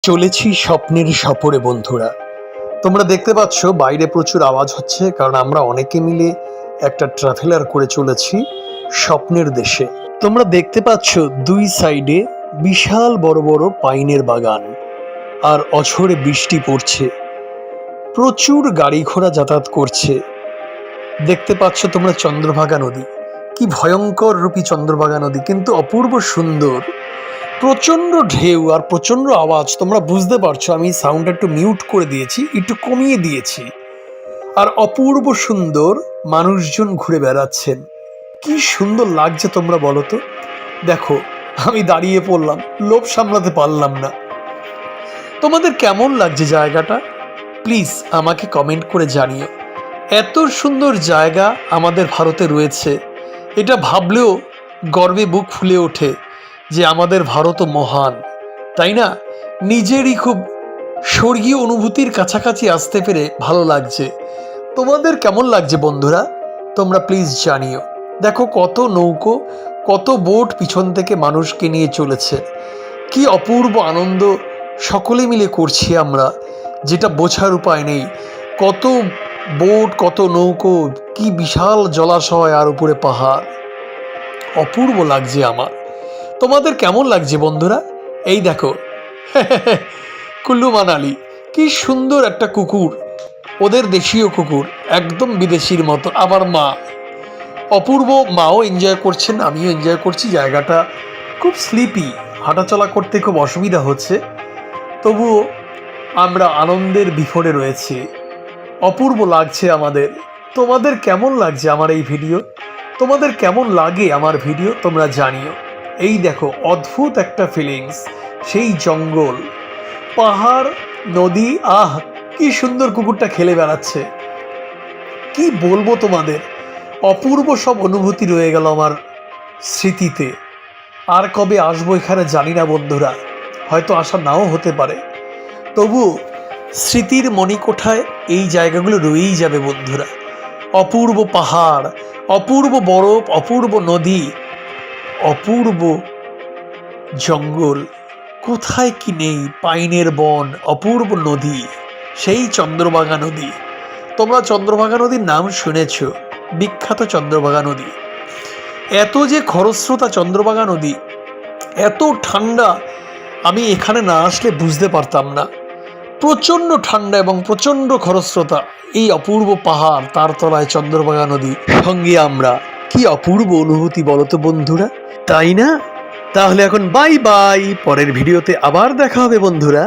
চলেছি স্বপ্নের সফরে বন্ধুরা। তোমরা দেখতে পাচ্ছ বাইরে প্রচুর আওয়াজ হচ্ছে, কারণ আমরা অনেকে মিলে একটা ট্রাভেলার করে চলেছি স্বপ্নের দেশে। তোমরা দেখতে পাচ্ছ দুই সাইডে বিশাল বড় বড় পাইনের বাগান, আর অঝোরে বৃষ্টি পড়ছে, প্রচুর গাড়ি ঘোড়া যাতায়াত করছে। দেখতে পাচ্ছ তোমরা চন্দ্রভাগা নদী, কি ভয়ঙ্কর রূপী চন্দ্রভাগা নদী, কিন্তু অপূর্ব সুন্দর। প্রচণ্ড ঢেউ আর প্রচণ্ড আওয়াজ, তোমরা বুঝতে পারছো। আমি সাউন্ডটা একটু মিউট করে দিয়েছি, একটু কমিয়ে দিয়েছি। আর অপূর্ব সুন্দর মানুষজন ঘুরে বেড়াচ্ছেন, কি সুন্দর লাগছে তোমরা বলো তো। দেখো আমি দাঁড়িয়ে পড়লাম, লোভ সামলাতে পারলাম না। তোমাদের কেমন লাগছে জায়গাটা প্লিজ আমাকে কমেন্ট করে জানিও। এত সুন্দর জায়গা আমাদের ভারতে রয়েছে, এটা ভাবলেও গর্বে বুক ফুলে ওঠে যে আমাদের ভারতও মহান, তাই না? নিজেরই খুব স্বর্গীয় অনুভূতির কাছাকাছি আসতে পেরে ভালো লাগছে। তোমাদের কেমন লাগছে বন্ধুরা, তোমরা প্লিজ জানিও। দেখো কত নৌকো, কত বোট পিছন থেকে মানুষকে নিয়ে চলেছে, কি অপূর্ব আনন্দ সকলে মিলে করছি আমরা, যেটা বোঝার উপায় নেই। কত বোট, কত নৌকো, কি বিশাল জলাশয়, আর উপরে পাহাড়, অপূর্ব লাগছে আমার। তোমাদের কেমন লাগছে বন্ধুরা? এই দেখো কুল্লু মানালি, কি সুন্দর একটা কুকুর, ওদের দেশীয় কুকুর, একদম বিদেশির মতো। আমার মা, অপূর্ব, মাও এনজয় করছেন, আমিও এনজয় করছি। জায়গাটা খুব স্লিপি, হাঁটাচলা করতে খুব অসুবিধা হচ্ছে, তবুও আমরা আনন্দের বিফরে রয়েছি। অপূর্ব লাগছে আমাদের। তোমাদের কেমন লাগছে আমার এই ভিডিও? তোমাদের কেমন লাগে আমার ভিডিও তোমরা জানিও। এই দেখো অদ্ভুত একটা ফিলিংস, সেই জঙ্গল, পাহাড়, নদী, আহ কি সুন্দর কুকুরটা খেলে বেড়াচ্ছে। কি বলবো তোমাদের, অপূর্ব সব অনুভূতি রয়ে গেল আমার স্মৃতিতে। আর কবে আসবো এখানে জানি না বন্ধুরা, হয়তো আসা নাও হতে পারে, তবু স্মৃতির মণিকোঠায় এই জায়গাগুলো রয়েই যাবে বন্ধুরা। অপূর্ব পাহাড়, অপূর্ব বরফ, অপূর্ব নদী, অপূর্ব জঙ্গল, কোথায় কি নেই, পাইনের বন, অপূর্ব নদী, সেই চন্দ্রভাগা নদী। তোমরা চন্দ্রভাগা নদীর নাম শুনেছ, বিখ্যাত চন্দ্রভাগা নদী। এত যে খরস্রোতা চন্দ্রভাগা নদী, এত ঠান্ডা, আমি এখানে না আসলে বুঝতে পারতাম না। প্রচণ্ড ঠান্ডা এবং প্রচণ্ড খরস্রোতা, এই অপূর্ব পাহাড়, তার তলায় চন্দ্রভাগা নদী, সঙ্গে আমরা, কি অপূর্ব অনুভূতি বলো তো বন্ধুরা, তাই না? তাহলে এখন বাই বাই, পরের ভিডিওতে আবার দেখা হবে বন্ধুরা।